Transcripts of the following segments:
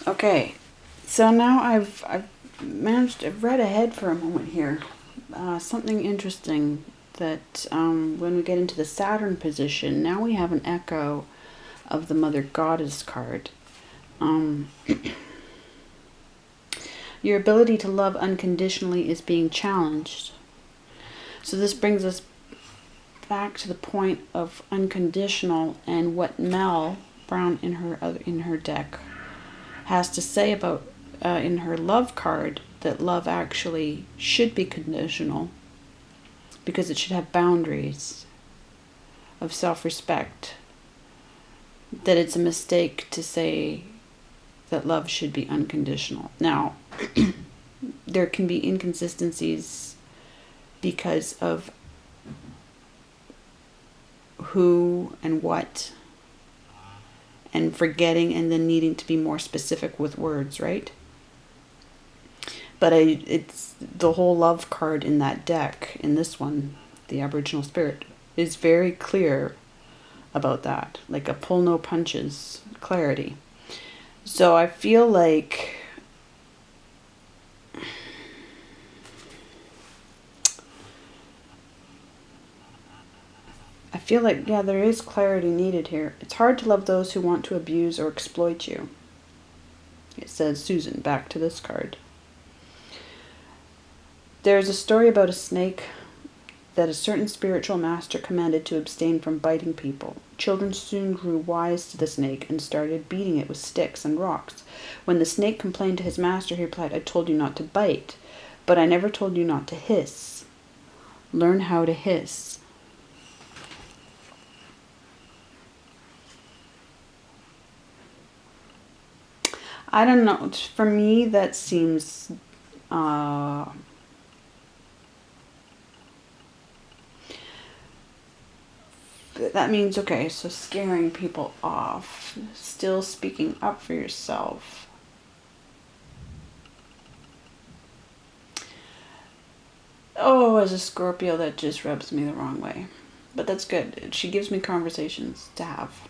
Okay, so now I've read ahead for a moment here. Something interesting that when we get into the Saturn position, now we have an echo of the Mother Goddess card. Your ability to love unconditionally is being challenged. So this brings us back to the point of unconditional and what Mel Brown in her deck has to say about in her love card, that love actually should be conditional because it should have boundaries of self-respect. That it's a mistake to say that love should be unconditional. Now, there can be inconsistencies because of who and what, and forgetting and then needing to be more specific with words, right? But it's the whole love card in that deck, in this one, the Aboriginal Spirit, is very clear about that. Like a pull no punches clarity. So I feel like yeah, there is clarity needed here. It's hard to love those who want to abuse or exploit you. It says Susan, back to this card. There's a story about a snake that a certain spiritual master commanded to abstain from biting people. Children soon grew wise to the snake and started beating it with sticks and rocks. When the snake complained to his master, he replied, "I told you not to bite, but I never told you not to hiss. Learn how to hiss." I don't know. For me, that seems that means, okay, so scaring people off, still speaking up for yourself. Oh, as a Scorpio, that just rubs me the wrong way. But that's good. She gives me conversations to have.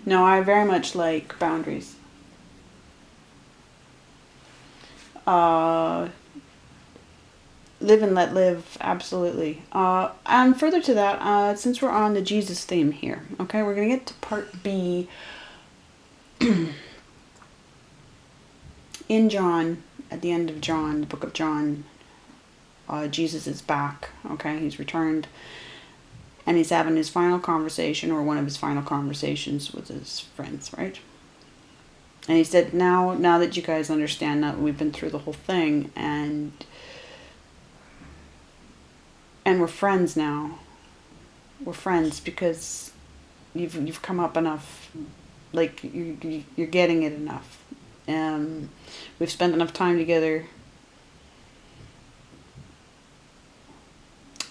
No, I very much like boundaries. Live and let live, absolutely. And further to that, since we're on the Jesus theme here, okay, we're going to get to part B. In John, at the end of John, the book of John, Jesus is back, okay, he's returned. And he's having his final conversation, or one of his final conversations with his friends, right? And he said, now that you guys understand that we've been through the whole thing, and we're friends now. We're friends because you've come up enough. Like, you're getting it enough. We've spent enough time together.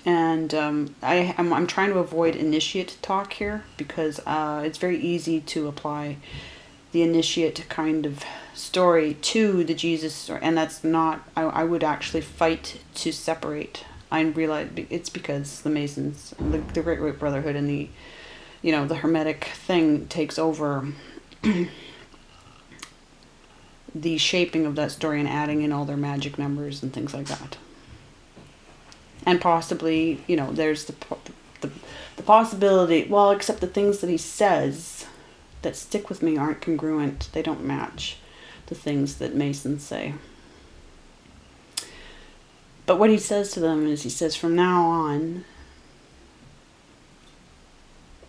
And I'm trying to avoid initiate talk here because it's very easy to apply the initiate kind of story to the Jesus story. And that's not, I would actually fight to separate. I realize it's because the Masons, the Great White Brotherhood and the, the Hermetic thing takes over the shaping of that story and adding in all their magic numbers and things like that. And possibly, there's the possibility, well, except the things that he says that stick with me aren't congruent. They don't match the things that Masons say. But what he says to them is, he says, from now on,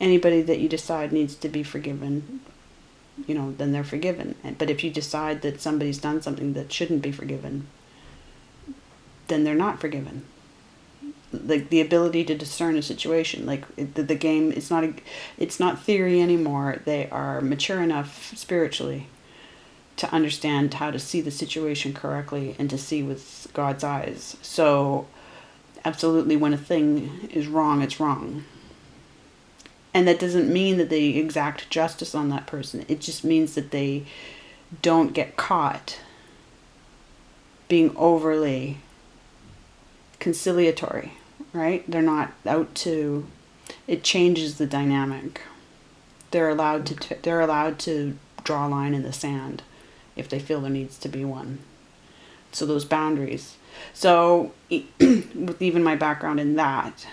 anybody that you decide needs to be forgiven, then they're forgiven. But if you decide that somebody's done something that shouldn't be forgiven, then they're not forgiven. Like the ability to discern a situation, like the game, it's not theory anymore. They are mature enough spiritually to understand how to see the situation correctly and to see with God's eyes. So absolutely, when a thing is wrong, it's wrong. And that doesn't mean that they exact justice on that person. It just means that they don't get caught being overly conciliatory, right? They're not out to, it changes the dynamic. they're allowed to draw a line in the sand if they feel there needs to be one. So those boundaries. So with even my background in that,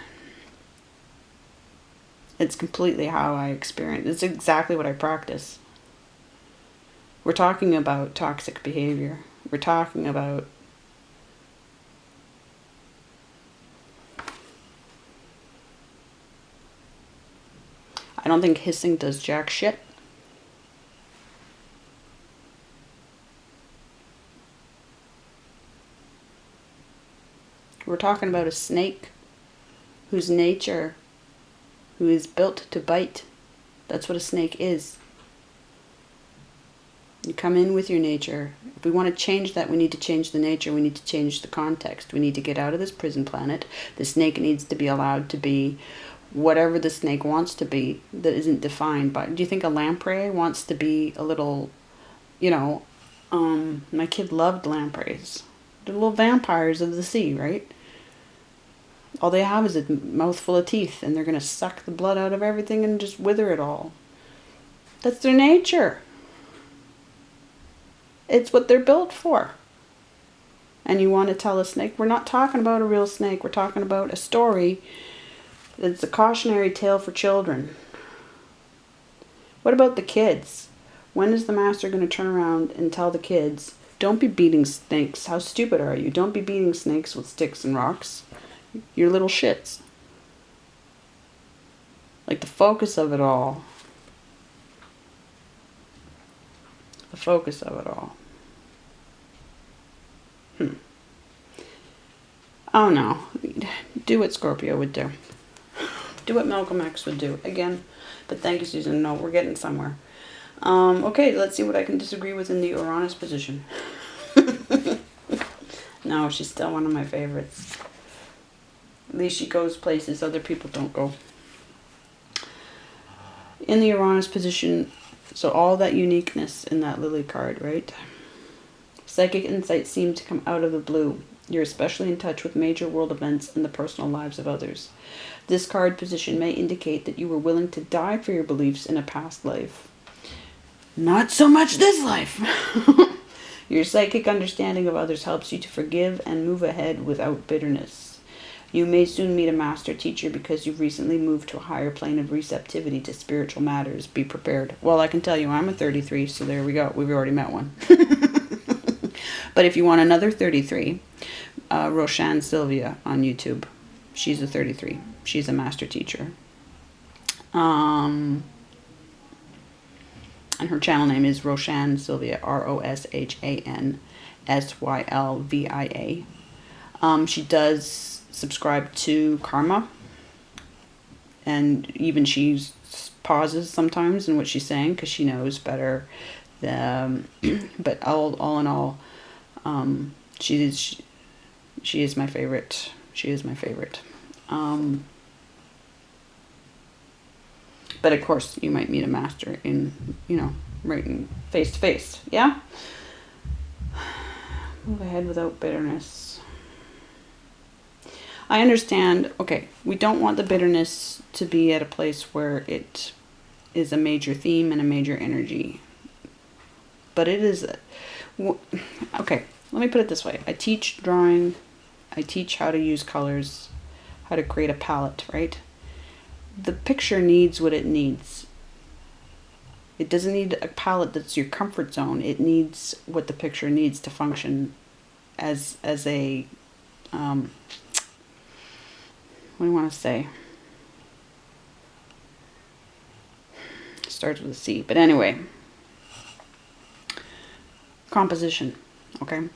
it's completely how I experience. It's exactly what I practice. We're talking about toxic behavior. We're talking about I don't think hissing does jack shit. We're talking about a snake whose nature, who is built to bite. That's what a snake is. You come in with your nature. If we want to change that, we need to change the nature. We need to change the context. We need to get out of this prison planet. The snake needs to be allowed to be whatever the snake wants to be that isn't defined by... Do you think a lamprey wants to be a little, you know... my kid loved lampreys. They're little vampires of the sea, right? All they have is a mouthful of teeth, and they're going to suck the blood out of everything and just wither it all. That's their nature. It's what they're built for. And you want to tell a snake? We're not talking about a real snake. We're talking about a story that's a cautionary tale for children. What about the kids? When is the master going to turn around and tell the kids, don't be beating snakes. How stupid are you? Don't be beating snakes with sticks and rocks. You're little shits. Like the focus of it all. The focus of it all. Oh no. Do what Scorpio would do. Do what Malcolm X would do. Again. But thank you, Susan. No, we're getting somewhere. Okay, let's see what I can disagree with in the Uranus position. No, she's still one of my favorites. At least she goes places other people don't go. In the Uranus position, so all that uniqueness in that Lily card, right? Psychic insights seem to come out of the blue. You're especially in touch with major world events and the personal lives of others. This card position may indicate that you were willing to die for your beliefs in a past life. Not so much this life. Your psychic understanding of others helps you to forgive and move ahead without bitterness. You may soon meet a master teacher because you've recently moved to a higher plane of receptivity to spiritual matters. Be prepared. Well, I can tell you I'm a 33, so there we go. We've already met one. But if you want another 33, Roshan Sylvia on YouTube. She's a 33. She's a master teacher. And her channel name is Roshan Sylvia, ROSHANSYLVIA. She does subscribe to Karma, and even she pauses sometimes in what she's saying because she knows better. But all in all, she is my favorite. She is my favorite. But of course, you might meet a master in, right in face to face. Yeah? Move ahead without bitterness. I understand. Okay, we don't want the bitterness to be at a place where it is a major theme and a major energy. But it is... Okay, let me put it this way. I teach drawing. I teach how to use colors, how to create a palette, right? The picture needs what it needs. It doesn't need a palette that's your comfort zone. It needs what the picture needs to function as a, what do you want to say? Starts with a C, but anyway. Composition, okay?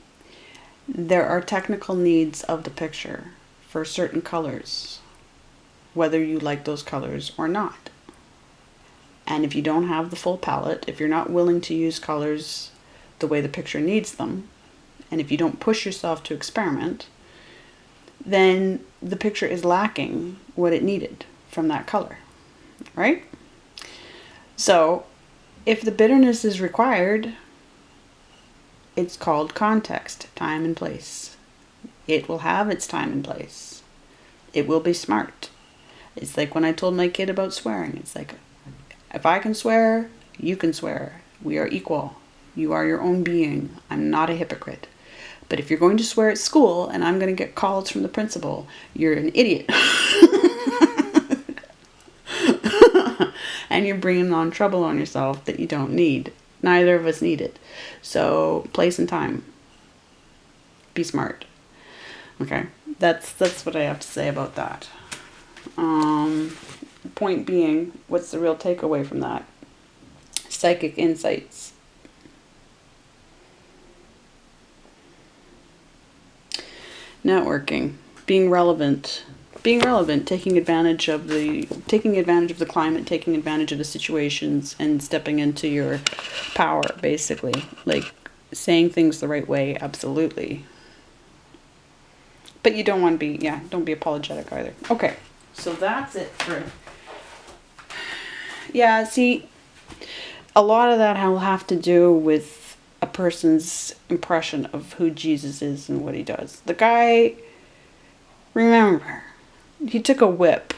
There are technical needs of the picture for certain colors, whether you like those colors or not. And if you don't have the full palette, if you're not willing to use colors the way the picture needs them, and if you don't push yourself to experiment, then the picture is lacking what it needed from that color, right? So if the bitterness is required, it's called context, time and place. It will have its time and place. It will be smart. It's like when I told my kid about swearing. It's like, If I can swear, you can swear. We are equal. You are your own being. I'm not a hypocrite. But if you're going to swear at school and I'm going to get calls from the principal, you're an idiot. And you're bringing on trouble on yourself that you don't need. Neither of us need it. So, place and time. Be smart. Okay, that's what I have to say about that. Point being, what's the real takeaway from that? Psychic insights. Networking, being relevant, taking advantage of the climate, taking advantage of the situations, and stepping into your power, basically. Like, saying things the right way, absolutely. But you don't want to be, don't be apologetic either. Okay, so that's it for, see, a lot of that will have to do with a person's impression of who Jesus is and what he does. The guy, remember, he took a whip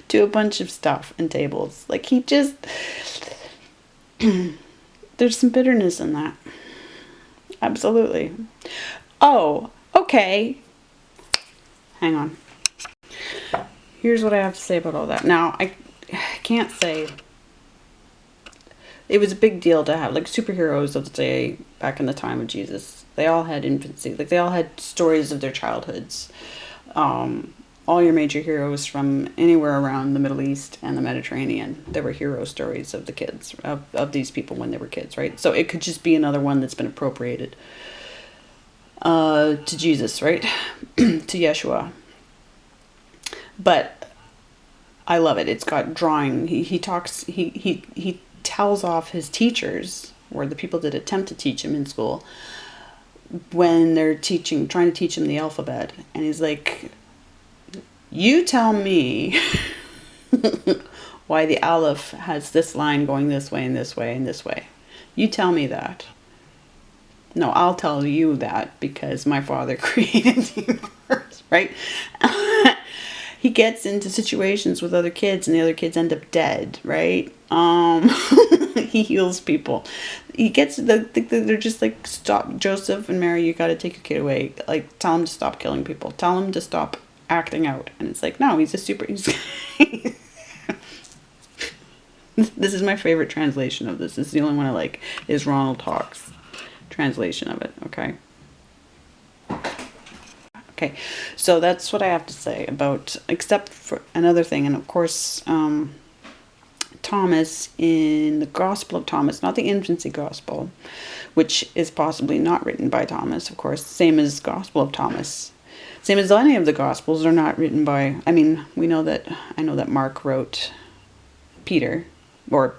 to a bunch of stuff and tables. Like, he just, there's some bitterness in that. Absolutely. Oh, okay. Hang on. Here's what I have to say about all that. Now, I can't say it was a big deal to have, like, superheroes of the day back in the time of Jesus. They all had infancy. Like, they all had stories of their childhoods. All your major heroes from anywhere around the Middle East and the Mediterranean, there were hero stories of the kids, of these people when they were kids, right? So it could just be another one that's been appropriated to Jesus, right? To Yeshua. But I love it. It's got drawing. He tells off his teachers, or the people that attempt to teach him in school, when they're trying to teach him the alphabet. And he's like, you tell me why the Aleph has this line going this way and this way and this way. You tell me that. No, I'll tell you that because my father created the universe, right? He gets into situations with other kids and the other kids end up dead, right? He heals people. He gets they're just like, stop, Joseph and Mary, you got to take your kid away. Like, tell him to stop killing people. Tell him to stop acting out. And it's like, no, he's a super. This is my favorite translation of this. This is the only one I like. Is Ronald Hawk's translation of it. Okay, so that's what I have to say about, except for another thing, and of course, Thomas, in the Gospel of Thomas, not the infancy Gospel, which is possibly not written by Thomas, of course, same as Gospel of Thomas. Same as any of the Gospels are not written by, I mean, I know that Mark wrote Peter, or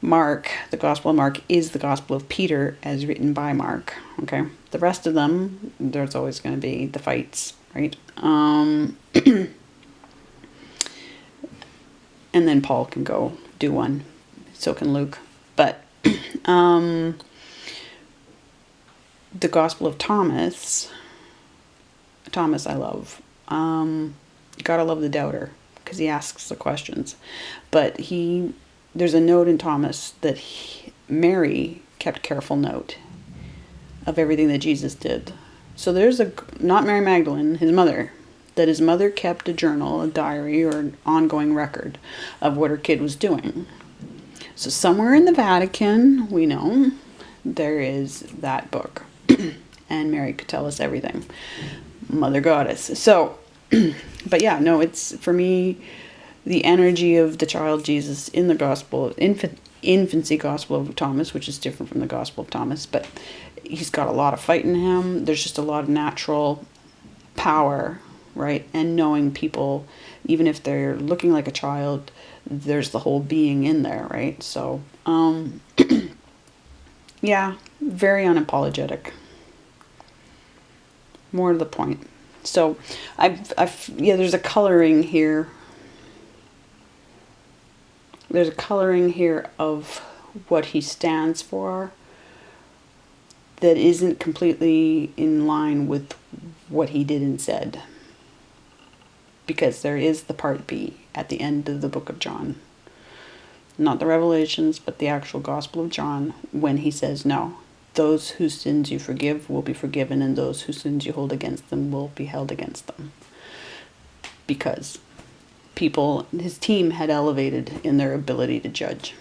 Mark, the Gospel of Mark is the Gospel of Peter as written by Mark, okay? The rest of them, there's always going to be the fights, right? And then Paul can go do one, so can Luke. But the Gospel of Thomas I love. Gotta love the doubter, because he asks the questions. But there's a note in Thomas that Mary kept careful note of everything that Jesus did. So there's not Mary Magdalene, his mother, that his mother kept a journal, a diary, or an ongoing record of what her kid was doing. So somewhere in the Vatican, we know, there is that book. And Mary could tell us everything. Mother Goddess. So, but yeah, no, it's, for me, the energy of the child Jesus in the Gospel, infancy Gospel of Thomas, which is different from the Gospel of Thomas, but he's got a lot of fight in him. There's just a lot of natural power, right? And knowing people, even if they're looking like a child, there's the whole being in there, right? So, yeah, very unapologetic. More to the point. So, there's a coloring here. There's a coloring here of what he stands for that isn't completely in line with what he did and said. because there is the part B at the end of the book of John. Not the Revelations, but the actual Gospel of John, when he says, no, those whose sins you forgive will be forgiven, and those whose sins you hold against them will be held against them. Because people, his team had elevated in their ability to judge.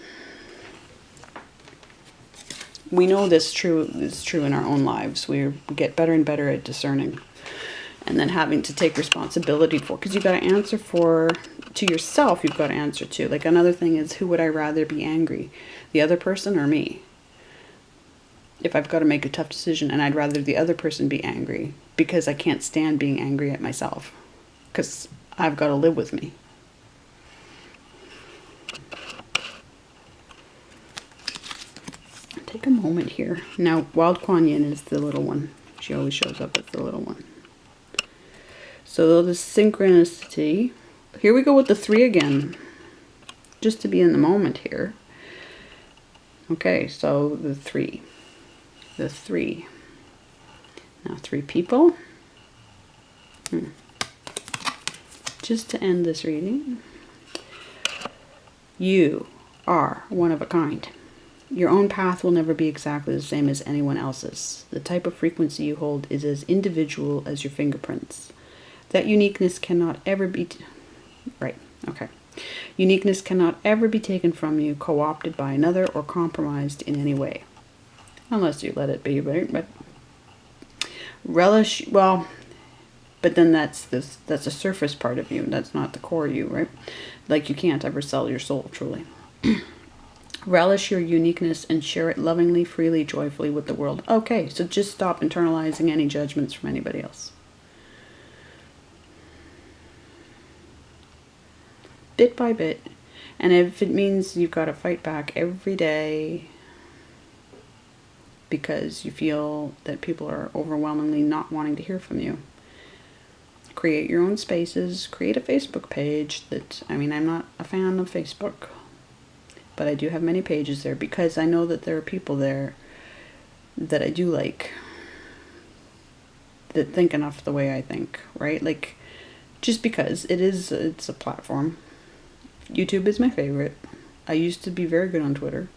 We know this is true in our own lives. We get better and better at discerning. And then having to take responsibility for, because you've got to answer to yourself, you've got to answer to. Like, another thing is, who would I rather be angry? The other person or me? If I've got to make a tough decision, and I'd rather the other person be angry, because I can't stand being angry at myself. Because I've got to live with me. Take a moment here. Now, Wild Kuan Yin is the little one. She always shows up as the little one. So the synchronicity. Here we go with the 3 again. Just to be in the moment here. Okay, so the 3. The 3. Now 3 people. Just to end this reading. You are one of a kind. Your own path will never be exactly the same as anyone else's. The type of frequency you hold is as individual as your fingerprints. That uniqueness cannot ever be... Uniqueness cannot ever be taken from you, co-opted by another, or compromised in any way. Unless you let it be, right? But relish... Well, but then that's a surface part of you. That's not the core you, right? Like, you can't ever sell your soul, truly. Relish your uniqueness and share it lovingly, freely, joyfully with the world. Okay, so just stop internalizing any judgments from anybody else. Bit by bit. And if it means you've got to fight back every day because you feel that people are overwhelmingly not wanting to hear from you, create your own spaces. Create a Facebook page. I'm not a fan of Facebook, but I do have many pages there because I know that there are people there that I do like, that think enough the way I think, right? Like, just because it's a platform. YouTube is my favorite. I used to be very good on Twitter.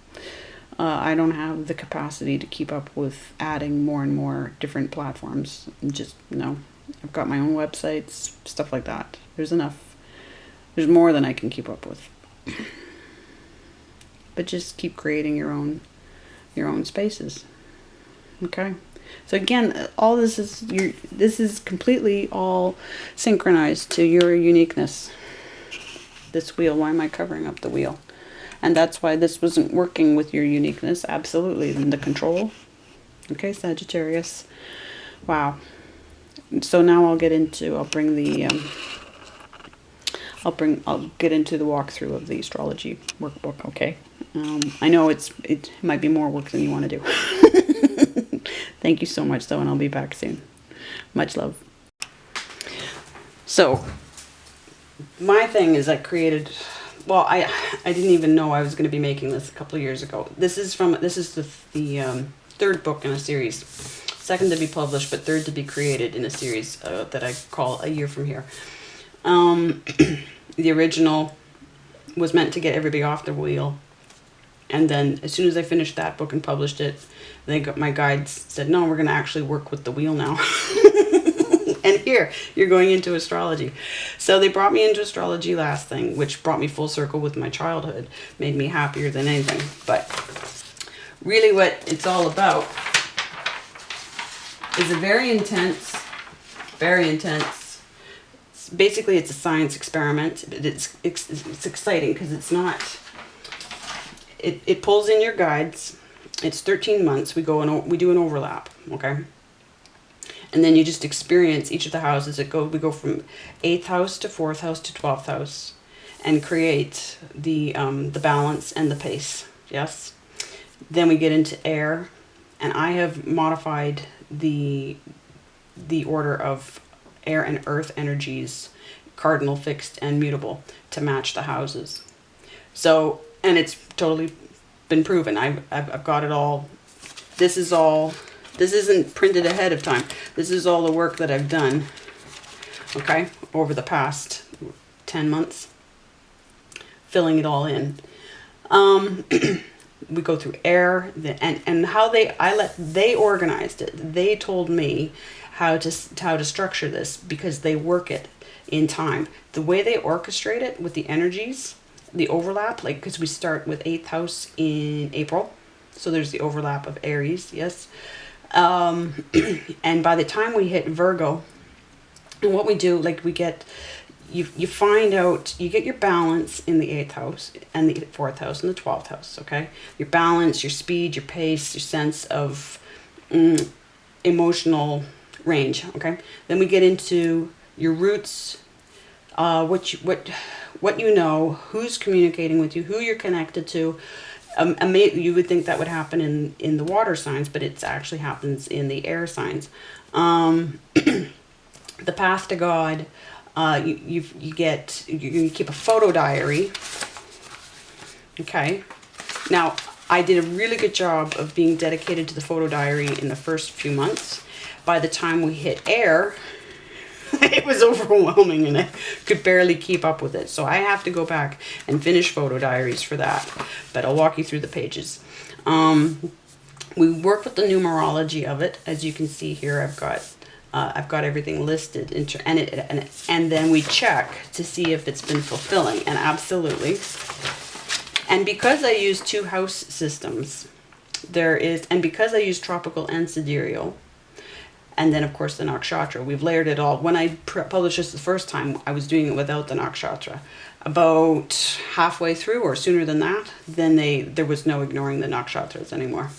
I don't have the capacity to keep up with adding more and more different platforms. No. I've got my own websites, stuff like that. There's enough. There's more than I can keep up with. But just keep creating your own spaces. Okay? So again, all this is completely all synchronized to your uniqueness. This wheel, why am I covering up the wheel? And that's why this wasn't working with your uniqueness. Absolutely. And the control. Okay, Sagittarius. Wow. So now I'll get into the walkthrough of the astrology workbook, okay? I know it might be more work than you want to do. Thank you so much, though, and I'll be back soon. Much love. So, my thing is I didn't even know I was going to be making this a couple of years ago. This is the third book in a series. Second to be published, but third to be created in a series that I call A Year From Here. The original was meant to get everybody off the wheel. And then as soon as I finished that book and published it, my guides said, no, we're going to actually work with the wheel now. And here, you're going into astrology. So they brought me into astrology last thing, which brought me full circle with my childhood. Made me happier than anything. But really what it's all about is a very intense, basically it's a science experiment. It's exciting because it's not, it pulls in your guides. It's 13 months. We do an overlap, okay? And then you just experience each of the houses. We go from 8th house to 4th house to 12th house and create the balance and the pace, yes? Then we get into air, and I have modified the order of air and earth energies, cardinal, fixed, and mutable, to match the houses. So, and it's totally been proven. I've got it all. This isn't printed ahead of time. This is all the work that I've done okay, over the past 10 months, filling it all in. We go through air, and how they organized it. They told me how to structure this, because they work it in time. The way they orchestrate it with the energies, the overlap, like, because we start with 8th house in April, so there's the overlap of Aries, yes. And by the time we hit Virgo, and what we do, like, we get, you find out, you get your balance in the 8th house and the 4th house and the 12th house, okay? Your balance, your speed, your pace, your sense of emotional range, okay? Then we get into your roots, what you know, who's communicating with you, who you're connected to. You would think that would happen in the water signs, but it actually happens in the air signs. The path to God. You keep a photo diary. Okay. Now, I did a really good job of being dedicated to the photo diary in the first few months. By the time we hit air, it was overwhelming and I could barely keep up with it. So I have to go back and finish photo diaries for that. But I'll walk you through the pages. We work with the numerology of it. As you can see here, I've got everything listed, and then we check to see if it's been fulfilling, and absolutely. And because I use 2 house systems, and because I use tropical and sidereal, and then of course the nakshatra, we've layered it all. When I published this the first time, I was doing it without the nakshatra. About halfway through, or sooner than that, then there was no ignoring the nakshatras anymore.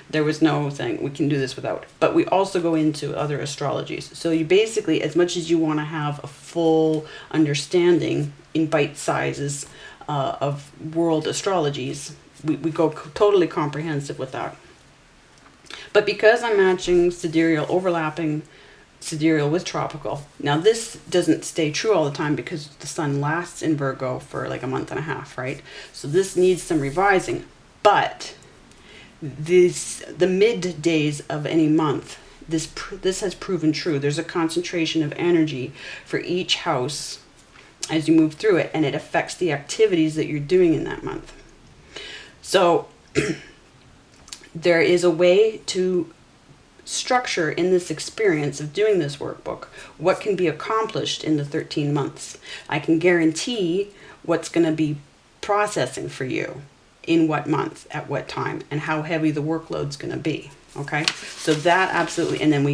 There was no thing, we can do this without. But we also go into other astrologies. So you basically, as much as you want to have a full understanding in bite sizes of world astrologies, we go totally comprehensive with that. But because I'm matching sidereal, overlapping sidereal with tropical. Now this doesn't stay true all the time because the sun lasts in Virgo for like a month and a half, right? So this needs some revising. But the mid days of any month, this has proven true. There's a concentration of energy for each house as you move through it, and it affects the activities that you're doing in that month. So there is a way to structure in this experience of doing this workbook what can be accomplished in the 13 months. I can guarantee what's going to be processing for you in what month, at what time, and how heavy the workload's going to be. Okay, so that absolutely, and then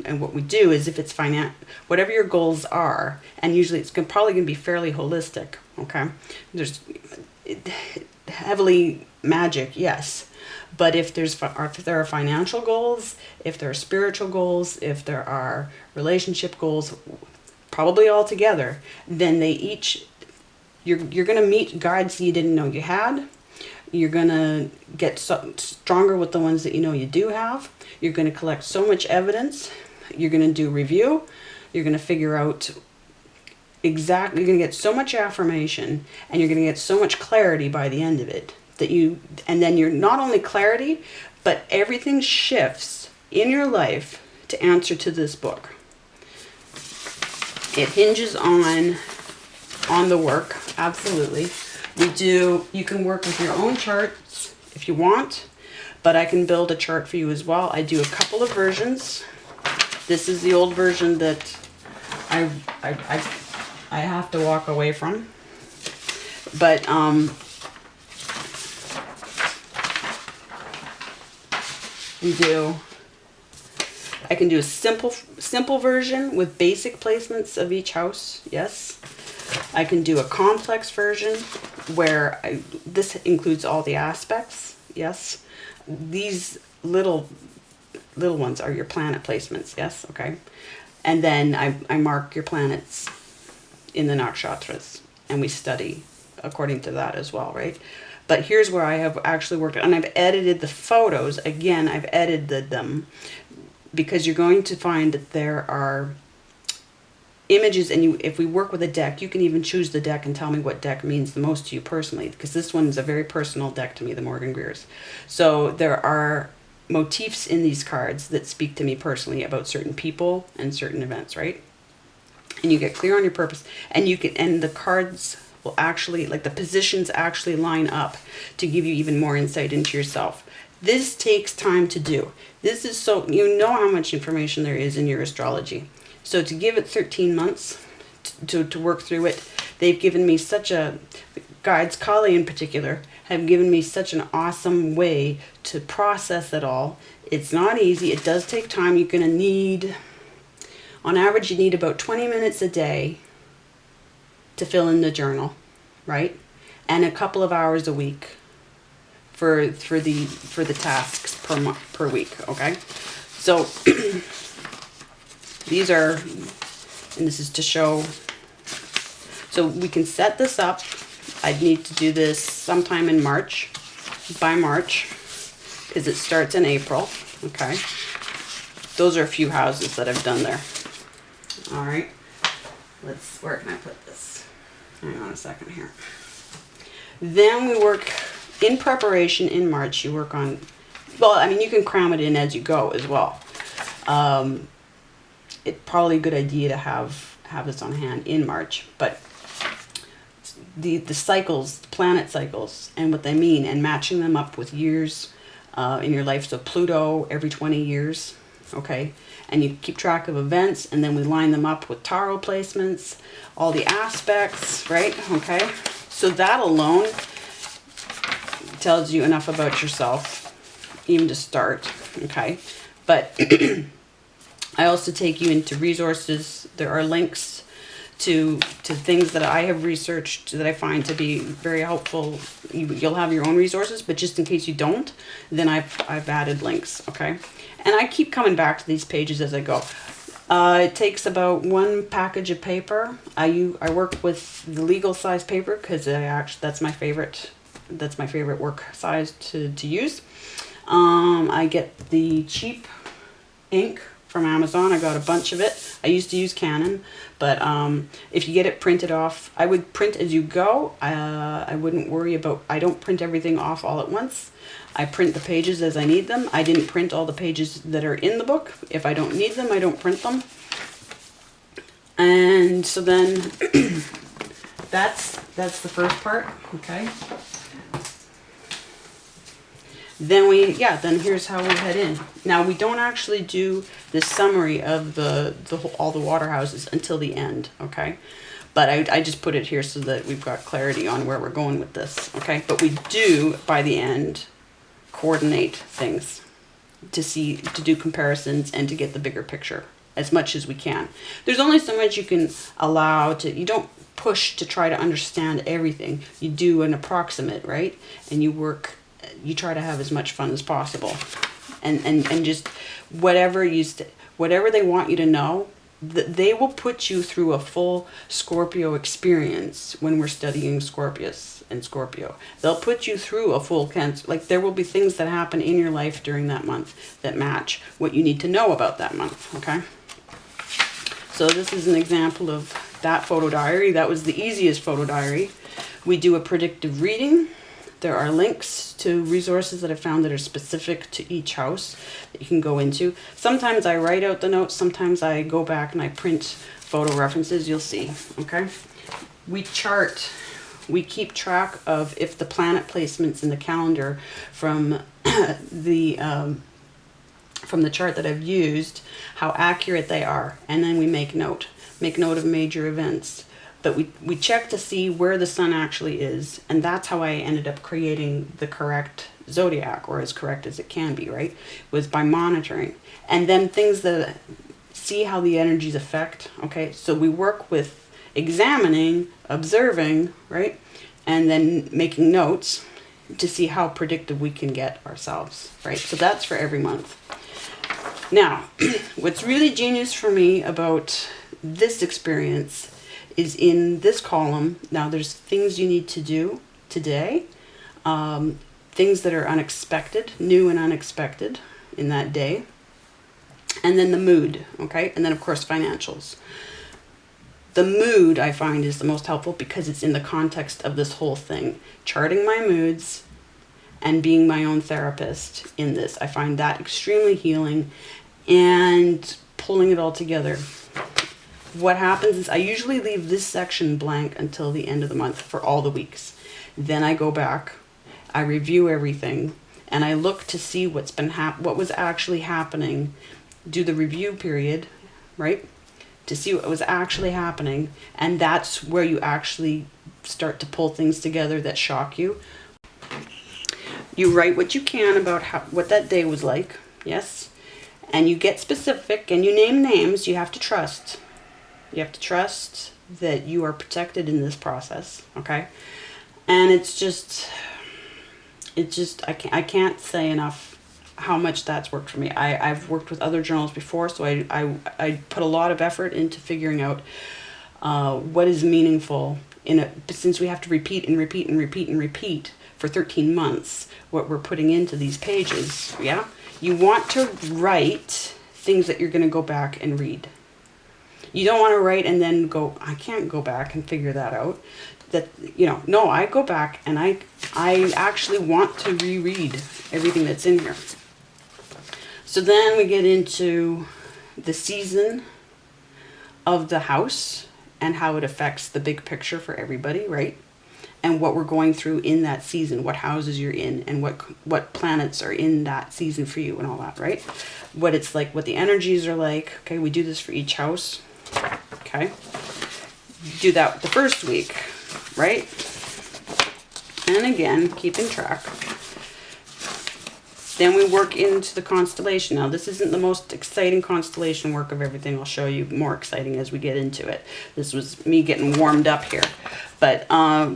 and what we do is, if it's whatever your goals are, and usually it's probably going to be fairly holistic. Okay, there's heavily magic, yes, but if there are financial goals, if there are spiritual goals, if there are relationship goals, probably all together, then you're going to meet guides you didn't know you had. You're going to get stronger with the ones that you know you do have. You're going to collect so much evidence. You're going to do review. You're going to figure out exactly, you're going to get so much affirmation, and you're going to get so much clarity by the end of it and then you're not only clarity, but everything shifts in your life to answer to this book. It hinges on the work, absolutely. You can work with your own charts if you want, but I can build a chart for you as well. I do a couple of versions. This is the old version that I have to walk away from. But I can do a simple version with basic placements of each house, yes. I can do a complex version where this includes all the aspects, yes. These little ones are your planet placements, yes, okay. And then I mark your planets in the nakshatras, and we study according to that as well, right? But here's where I have actually worked, and I've edited the photos. Again, I've edited them because you're going to find that there are images, and if we work with a deck, you can even choose the deck and tell me what deck means the most to you personally, because this one is a very personal deck to me, the Morgan Greer's. So there are motifs in these cards that speak to me personally about certain people and certain events, right? and you get clear on your purpose, and you can, and the cards will actually, like the positions actually line up to give you even more insight into yourself. This takes time to do. This is so, you know how much information there is in your astrology. So to give it 13 months to work through it, they've given me such a, guides, Kali in particular, have given me such an awesome way to process it all. It's not easy. It does take time. You're going to need, on average, you need about 20 minutes a day to fill in the journal, right? And a couple of hours a week for the tasks per week, okay? So these are, and this is to show, so we can set this up. I'd need to do this sometime in March, by March, because it starts in April, okay? Those are a few houses that I've done there. All right, where can I put this? Hang on a second here. Then we work, in preparation in March, you work on, well, I mean, you can cram it in as you go as well. It's probably a good idea to have this on hand in March, but the cycles, the planet cycles, and what they mean, and matching them up with years in your life. So Pluto every 20 years, okay? And you keep track of events, and then we line them up with tarot placements, all the aspects, right? Okay? So that alone tells you enough about yourself, even to start, okay? But I also take you into resources. There are links to things that I have researched that I find to be very helpful. You'll have your own resources, but just in case you don't, then I've added links, okay? And I keep coming back to these pages as I go. It takes about one package of paper. I work with the legal size paper because that's my favorite. That's my favorite work size to use. I get the cheap ink from Amazon. I got a bunch of it. I used to use Canon, but if you get it printed off, I would print as you go. I wouldn't worry about, I don't print everything off all at once. I print the pages as I need them. I didn't print all the pages that are in the book. If I don't need them, I don't print them. And so then that's the first part, okay? Then then here's how we head in. Now we don't actually do this summary of all the water houses until the end, okay? But I just put it here so that we've got clarity on where we're going with this, okay? But we do, by the end, coordinate things to do comparisons and to get the bigger picture as much as we can. There's only so much you can allow to, you don't push to try to understand everything. You do an approximate, right? And you try to have as much fun as possible. And just whatever they want you to know, they will put you through a full Scorpio experience when we're studying Scorpius and Scorpio. They'll put you through a full Cancer. Like, there will be things that happen in your life during that month that match what you need to know about that month, okay? So this is an example of that photo diary. That was the easiest photo diary. We do a predictive reading. There are links to resources that I found that are specific to each house that you can go into. Sometimes I write out the notes. Sometimes I go back and I print photo references. You'll see, okay? We chart. We keep track of if the planet placements in the calendar from the chart that I've used, how accurate they are. And then we make note of major events. But we check to see where the sun actually is, and that's how I ended up creating the correct zodiac, or as correct as it can be, right? Was by monitoring. And then things that see how the energies affect, okay? So we work with examining, observing, right? And then making notes to see how predictive we can get ourselves, right? So that's for every month. Now, what's really genius for me about this experience is in this column. Now there's things you need to do today, things that are unexpected, new and unexpected in that day, and then the mood, okay? And then of course financials. The mood I find is the most helpful because it's in the context of this whole thing. Charting my moods and being my own therapist in this. I find that extremely healing, and pulling it all together. what happens is I usually leave this section blank until the end of the month for all the weeks. Then I go back, I review everything, and I look to see what's been what was actually happening. Do the review period, right? To see what was actually happening, and that's where you actually start to pull things together that shock you. You write what you can about what that day was like, yes, and you get specific and you name names. You have to trust. You have to trust that you are protected in this process, okay? And it's just I can't say enough how much that's worked for me. I've worked with other journals before, so I put a lot of effort into figuring out what is meaningful in it, since we have to repeat and repeat and repeat and repeat for 13 months what we're putting into these pages. Yeah, you want to write things that you're going to go back and read. You don't want to write and then go, I can't go back and figure that out. That, you know, no, I go back and I actually want to reread everything that's in here. So then we get into the season of the house and how it affects the big picture for everybody, right? And what we're going through in that season, what houses you're in, and what planets are in that season for you and all that, right? What it's like, what the energies are like. Okay, we do this for each house. Okay. Do that the first week, right? And again, keeping track. Then we work into the constellation. Now, this isn't the most exciting constellation work of everything. I'll show you more exciting as we get into it. This was me getting warmed up here. But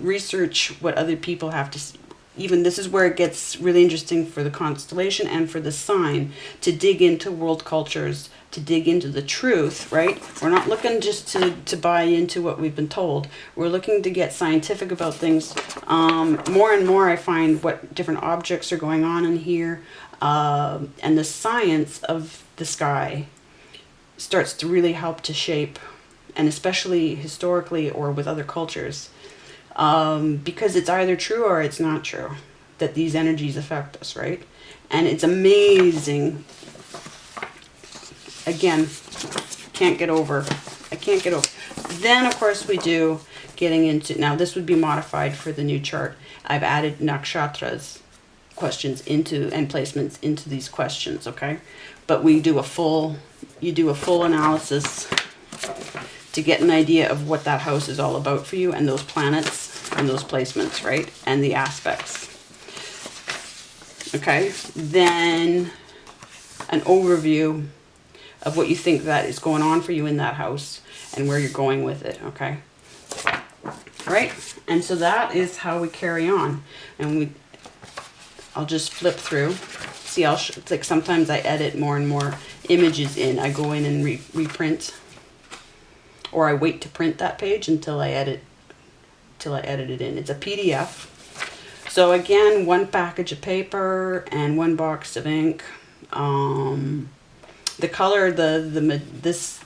research what other people have to... Even this is where it gets really interesting for the constellation and for the sign, to dig into world cultures, to dig into the truth, right? We're not looking just to buy into what we've been told. We're looking to get scientific about things. More and more I find what different objects are going on in here, and the science of the sky starts to really help to shape, and especially historically or with other cultures, because it's either true or it's not true that these energies affect us, right? And it's amazing. Again, can't get over. I can't get over. Then, of course, we do getting into... Now, this would be modified for the new chart. I've added Nakshatras questions into and placements into these questions, okay? But we do a full... You do a full analysis to get an idea of what that house is all about for you, and those planets and those placements, right? And the aspects. Okay? Then an overview of what you think that is going on for you in that house and where you're going with it, okay? Right? And so that is how we carry on. And I'll just flip through. See, it's like sometimes I edit more and more images in. I go in and reprint, or I wait to print that page until I edit it in. It's a PDF. So again, one package of paper and one box of ink. The color, the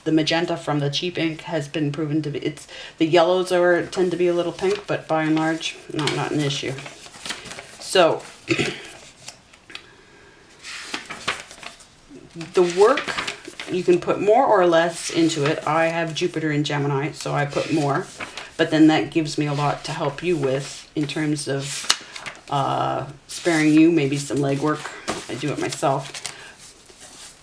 magenta from the cheap ink has been proven to be, the yellows tend to be a little pink, but by and large, not an issue. So the work, you can put more or less into it. I have Jupiter in Gemini, so I put more, but then that gives me a lot to help you with in terms of sparing you maybe some legwork. I do it myself.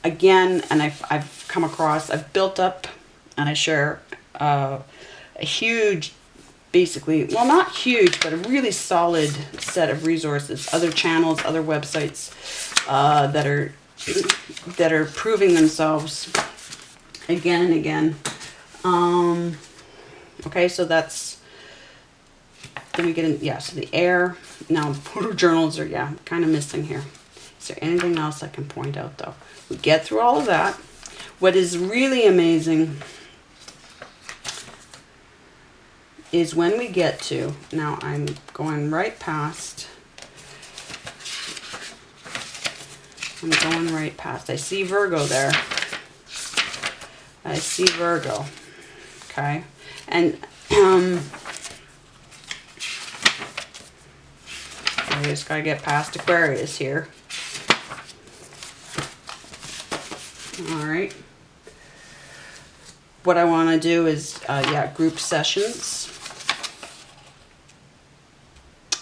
Again, and I've come across, I've built up, and I share a huge, basically, well, not huge, but a really solid set of resources, other channels, other websites that are proving themselves again and again. Okay, so that's, then we get in, yeah, so the air. Now, photojournals are, yeah, kind of missing here. Is there anything else I can point out, though? We get through all of that. What is really amazing is when we get to, now I'm going right past, I see Virgo there. I see Virgo. Okay. And I just gotta get past Aquarius here. All right. what I want to do is, yeah, group sessions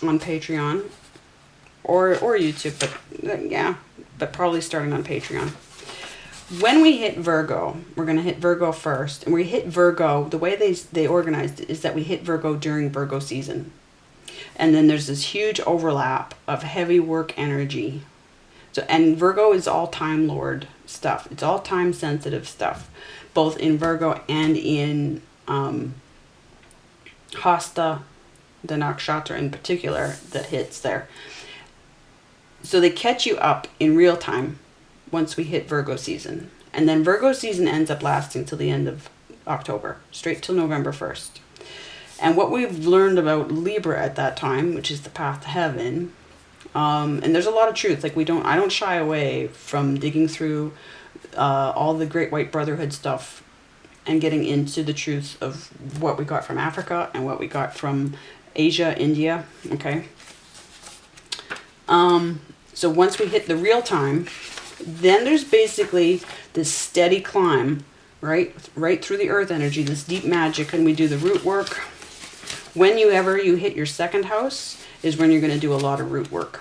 on Patreon or YouTube, but yeah, but probably starting on Patreon. When we hit Virgo, we're going to hit Virgo first. And we hit Virgo, the way they organized it is that we hit Virgo during Virgo season. And then there's this huge overlap of heavy work energy. So, and Virgo is all Time Lord stuff. It's all time sensitive stuff, both in Virgo and in Hasta, the Nakshatra in particular, that hits there. So they catch you up in real time once we hit Virgo season. And then Virgo season ends up lasting till the end of October, straight till November 1st. And what we've learned about Libra at that time, which is the path to heaven, and there's a lot of truth. Like I don't shy away from digging through all the Great White Brotherhood stuff and getting into the truth of what we got from Africa and what we got from Asia, India, okay? So once we hit the real time, then there's basically this steady climb, right through the earth energy, this deep magic, and we do the root work. Whenever you hit your second house is when you're going to do a lot of root work.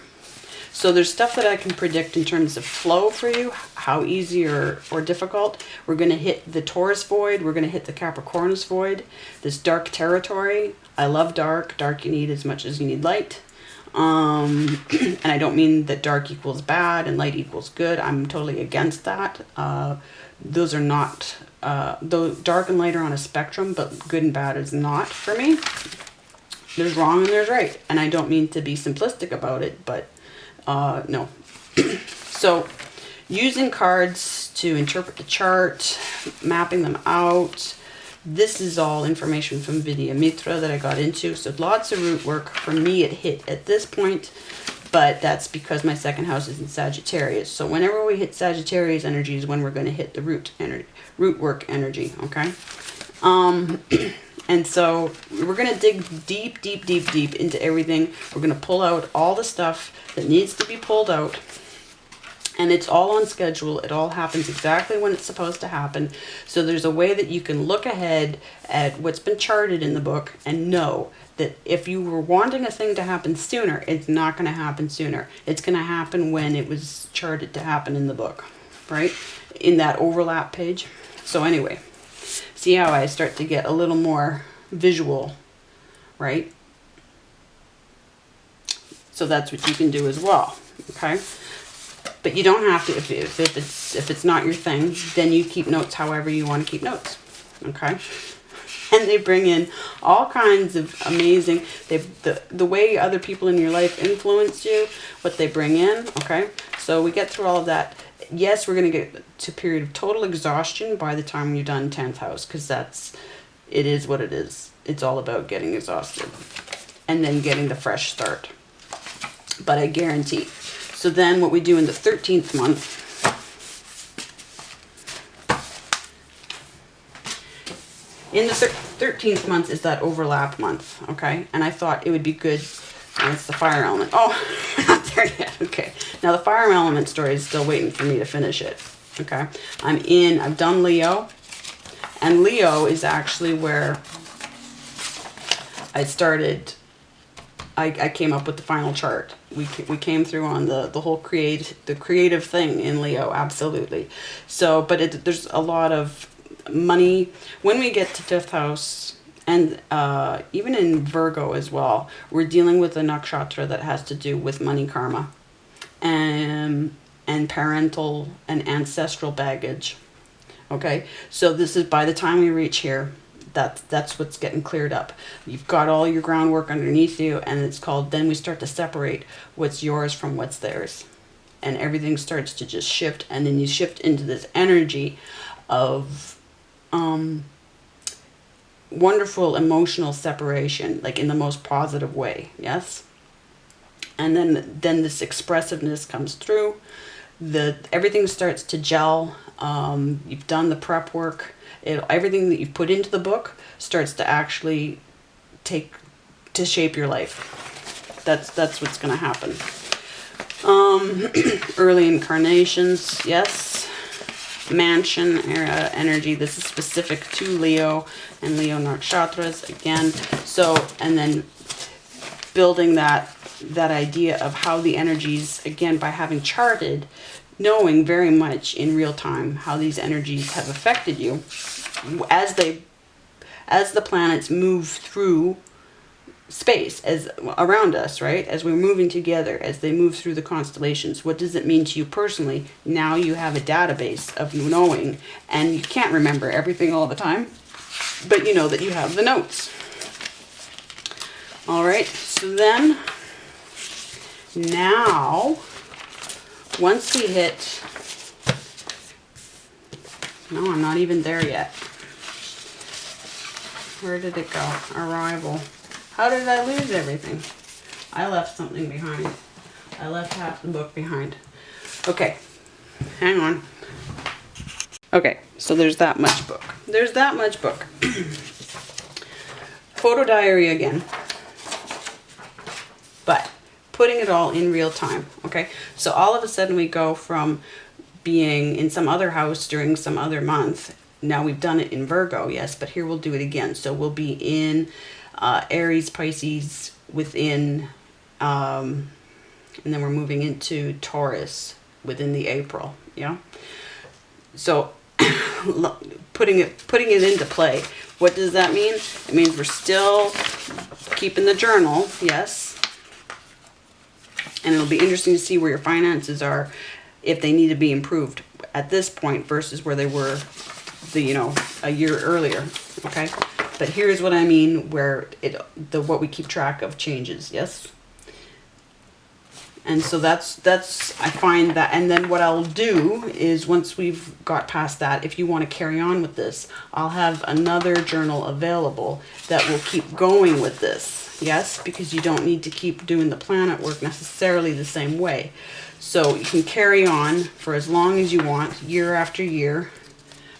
So there's stuff that I can predict in terms of flow for you, how easy or difficult. We're going to hit the Taurus void. We're going to hit the Capricornus void, this dark territory. I love dark. Dark you need as much as you need light. And I don't mean that dark equals bad and light equals good. I'm totally against that. Those are not, though dark and light are on a spectrum, but good and bad is not for me. There's wrong and there's right. And I don't mean to be simplistic about it, but no. So using cards to interpret the chart, mapping them out. This is all information from Vidya Mitra that I got into. So lots of root work. For me, it hit at this point, but that's because my second house is in Sagittarius. So whenever we hit Sagittarius energy is when we're going to hit the root work energy, okay? And so we're going to dig deep, deep, deep, deep into everything. We're going to pull out all the stuff that needs to be pulled out. And it's all on schedule. It all happens exactly when it's supposed to happen. So there's a way that you can look ahead at what's been charted in the book and know that if you were wanting a thing to happen sooner, it's not going to happen sooner. It's going to happen when it was charted to happen in the book, right? In that overlap page. So anyway, see how I start to get a little more visual, right? So that's what you can do as well, okay? But you don't have to, if it's not your thing, then you keep notes however you want to keep notes, okay? And they bring in all kinds of amazing, the way other people in your life influence you, what they bring in, okay? So we get through all of that. Yes, we're going to get to a period of total exhaustion by the time you're done 10th house, because it is what it is. It's all about getting exhausted and then getting the fresh start. But I guarantee. So then what we do in the 13th month, in the 13th month is that overlap month, okay? And I thought it would be good, and it's the fire element. Oh, we're not there yet, okay. Now the fire element story is still waiting for me to finish it, okay? I've done Leo, and Leo is actually where I started. I came up with the final chart. We came through on the whole creative thing in Leo, absolutely. So, but there's a lot of money when we get to 5th house, and even in Virgo as well. We're dealing with a nakshatra that has to do with money karma, and parental and ancestral baggage. Okay, so this is by the time we reach here. That's what's getting cleared up. You've got all your groundwork underneath you, and it's called, then we start to separate what's yours from what's theirs. And everything starts to just shift, and then you shift into this energy of wonderful emotional separation, like in the most positive way, yes? And then this expressiveness comes through. Everything starts to gel. You've done the prep work. Everything that you've put into the book starts to actually shape your life. That's what's going to happen. Early incarnations, yes. mansion energy. This is specific to Leo and Leo Nakshatras again. So, and then building that idea of how the energies, again, by having charted, knowing very much in real time how these energies have affected you as the planets move through space as around us, right? As we're moving together, as they move through the constellations. What does it mean to you personally? Now you have a database of knowing, and you can't remember everything all the time, but you know that you have the notes. All right, so then now once we hit, no, I'm not even there yet. Where did it go? Arrival. How did I lose everything? I left something behind. I left half the book behind. Okay, hang on. Okay, so there's that much book. There's that much book. Photo diary again. But putting it all in real time, okay? So all of a sudden we go from being in some other house during some other month. Now we've done it in Virgo, yes, but here we'll do it again. So we'll be in Aries, Pisces within, and then we're moving into Taurus within the April, yeah? So putting it into play, what does that mean? It means we're still keeping the journal, yes? And it'll be interesting to see where your finances are, if they need to be improved at this point versus where they were a year earlier, okay? But here's what I mean, where what we keep track of changes, yes? And so that's I find that, and then what I'll do is once we've got past that, if you want to carry on with this, I'll have another journal available that will keep going with this, yes? Because you don't need to keep doing the planet work necessarily the same way. So you can carry on for as long as you want, year after year,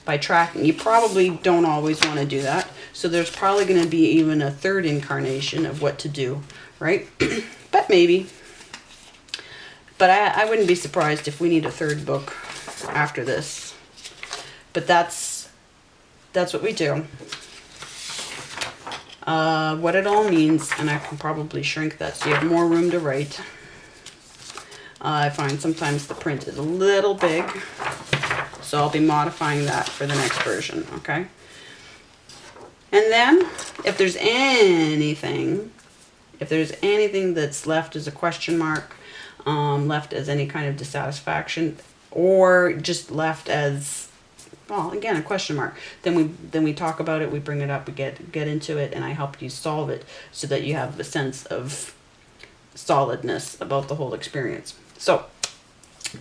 by tracking. You probably don't always want to do that. So there's probably going to be even a third incarnation of what to do, right? But maybe. But I wouldn't be surprised if we need a third book after this. But that's what we do. What it all means, and I can probably shrink that so you have more room to write. I find sometimes the print is a little big, so I'll be modifying that for the next version, okay? And then, if there's anything that's left as a question mark, left as any kind of dissatisfaction, or just left as, well, again, a question mark, then we talk about it, we bring it up, we get into it, and I help you solve it so that you have a sense of solidness about the whole experience. So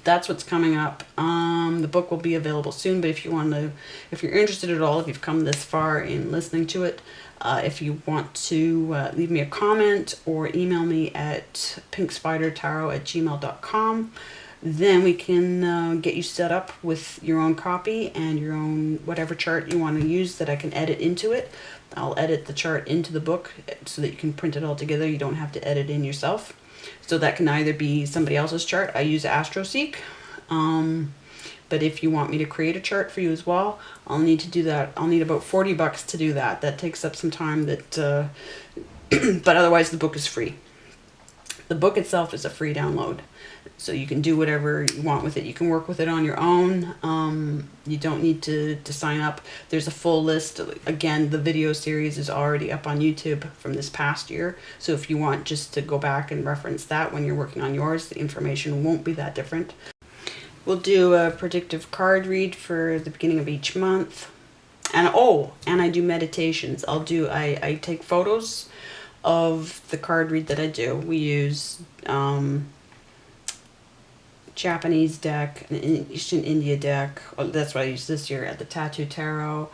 that's what's coming up. The book will be available soon, but if you're interested at all, if you've come this far in listening to it, if you want to leave me a comment or email me at pinkspidertarot@gmail.com, then we can get you set up with your own copy and your own whatever chart you want to use that I can edit into it. I'll edit the chart into the book so that you can print it all together. You don't have to edit in yourself. So that can either be somebody else's chart. I use AstroSeek. But if you want me to create a chart for you as well, I'll need to do that. I'll need about $40 to do that. That takes up some time. But otherwise the book is free. The book itself is a free download. So you can do whatever you want with it. You can work with it on your own. You don't need to sign up. There's a full list. Again, the video series is already up on YouTube from this past year. So if you want just to go back and reference that when you're working on yours, the information won't be that different. We'll do a predictive card read for the beginning of each month. And I do meditations. I take photos of the card read that I do. We use Japanese deck, an Eastern India deck. That's what I used this year at the Tattoo Tarot.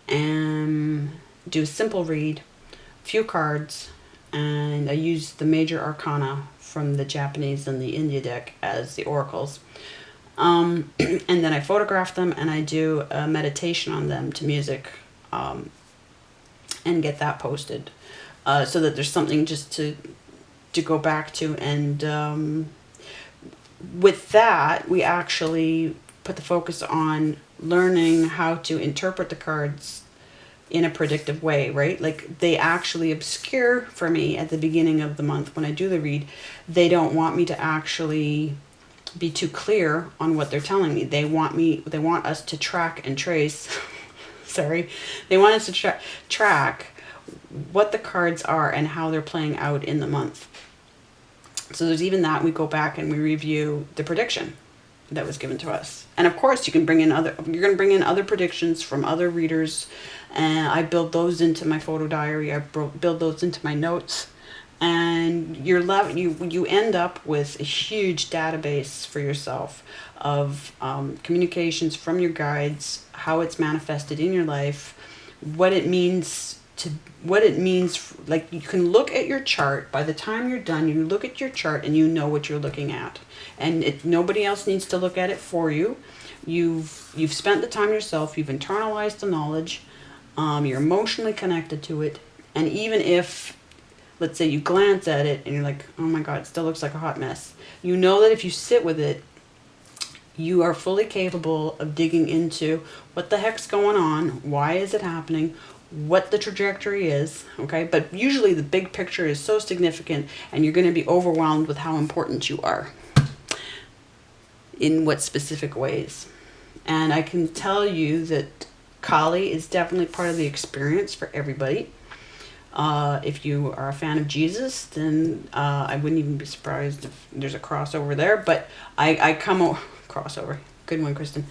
And do a simple read, few cards, and I use the major arcana from the Japanese and the India deck as the oracles. And then I photograph them and I do a meditation on them to music, and get that posted, so that there's something just to go back to. And with that, we actually put the focus on learning how to interpret the cards in a predictive way, right? Like they actually obscure for me at the beginning of the month when I do the read. They don't want me to actually be too clear on what they're telling me. They want us to track and trace. Sorry. They want us to track what the cards are and how they're playing out in the month. So there's even that. We go back and we review the prediction that was given to us. And of course, you're going to bring in other predictions from other readers, and I build those into my photo diary. I build those into my notes, and you end up with a huge database for yourself of communications from your guides, how it's manifested in your life, what it means. Like you can look at your chart. By the time you're done, you look at your chart and you know what you're looking at, and nobody else needs to look at it for you. You've spent the time yourself. You've internalized the knowledge. You're emotionally connected to it, and even if, let's say, you glance at it and you're like, oh my God, it still looks like a hot mess, you know that if you sit with it, you are fully capable of digging into what the heck's going on, why is it happening, what the trajectory is, okay? But usually the big picture is so significant and you're going to be overwhelmed with how important you are in what specific ways. And I can tell you that Kali is definitely part of the experience for everybody. If you are a fan of Jesus, then I wouldn't even be surprised if there's a crossover there. But crossover. Good one, Kristen.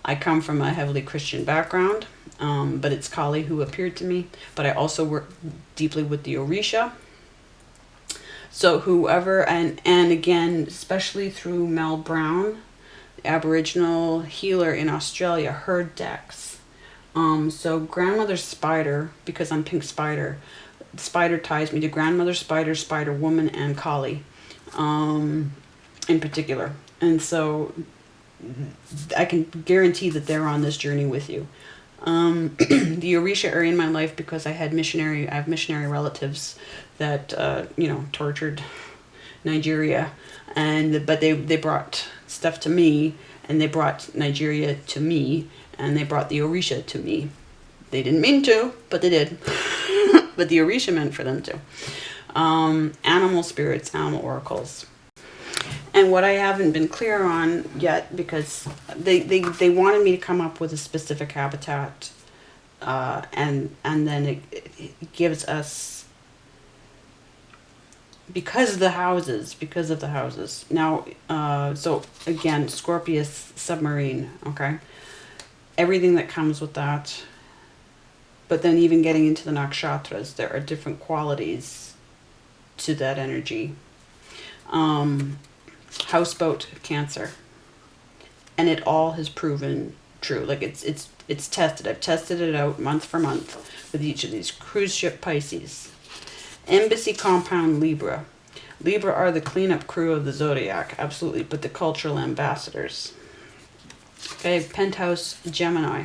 I come from a heavily Christian background, but it's Kali who appeared to me. But I also work deeply with the Orisha. So whoever, and again, especially through Mel Brown, the Aboriginal healer in Australia, her decks. So Grandmother Spider, because I'm Pink Spider, Spider ties me to Grandmother Spider, Spider Woman, and Kali, in particular. And so I can guarantee that they're on this journey with you. The Orisha are in my life because I have missionary relatives that tortured Nigeria, but they brought stuff to me, and they brought Nigeria to me, and they brought the Orisha to me. They didn't mean to, but they did. But the Orisha meant for them to. Animal spirits, animal oracles. And what I haven't been clear on yet, because they wanted me to come up with a specific habitat, and then it gives us, because of the houses. Now, so again, Scorpius submarine, okay? Everything that comes with that. But then even getting into the Nakshatras, there are different qualities to that energy. Houseboat, Cancer. And it all has proven true. Like it's tested. I've tested it out month for month with each of these. Cruise ship, Pisces. Embassy compound, Libra. Libra are the cleanup crew of the zodiac, absolutely, but the cultural ambassadors. Okay, penthouse, Gemini.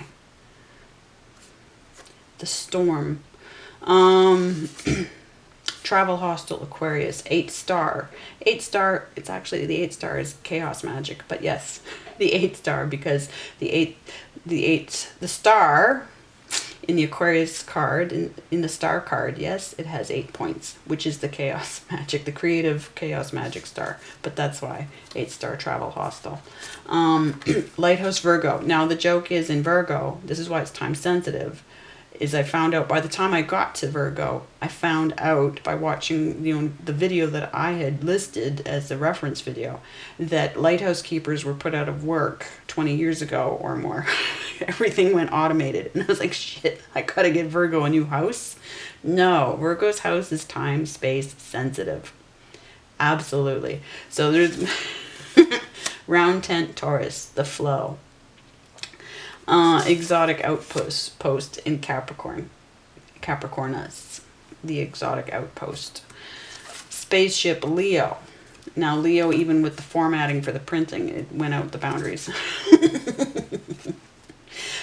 The storm. Travel hostel, Aquarius. 8 star. 8 star, it's actually, the 8 star is chaos magic, but yes, the 8 star, because the star in the Aquarius card, in the star card, yes, it has 8 points, which is the chaos magic, the creative chaos magic star. But that's why 8 star travel hostel. Lighthouse, Virgo. Now the joke is, in Virgo, this is why it's time sensitive, is I found out by the time I got to Virgo, I found out by watching the video that I had listed as the reference video, that lighthouse keepers were put out of work 20 years ago or more. Everything went automated. And I was like, shit, I gotta get Virgo a new house? No, Virgo's house is time, space sensitive. Absolutely. So there's round tent, Taurus, the flow. Exotic outpost in Capricorn. Capricornus, the exotic outpost. Spaceship, Leo. Now Leo, even with the formatting for the printing, it went out the boundaries.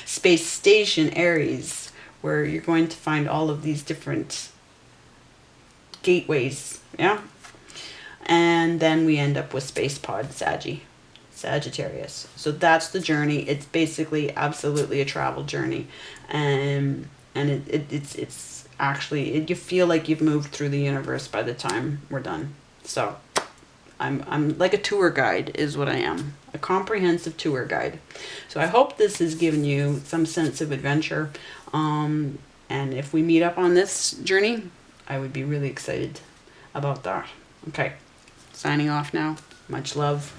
Space station, Aries, where you're going to find all of these different gateways, yeah? And then we end up with space pod, Saggy. Sagittarius. So that's the journey. It's basically absolutely a travel journey. And it's actually, you feel like you've moved through the universe by the time we're done. So I'm like a tour guide is what I am. A comprehensive tour guide. So I hope this has given you some sense of adventure. And if we meet up on this journey, I would be really excited about that. Okay, signing off now. Much love.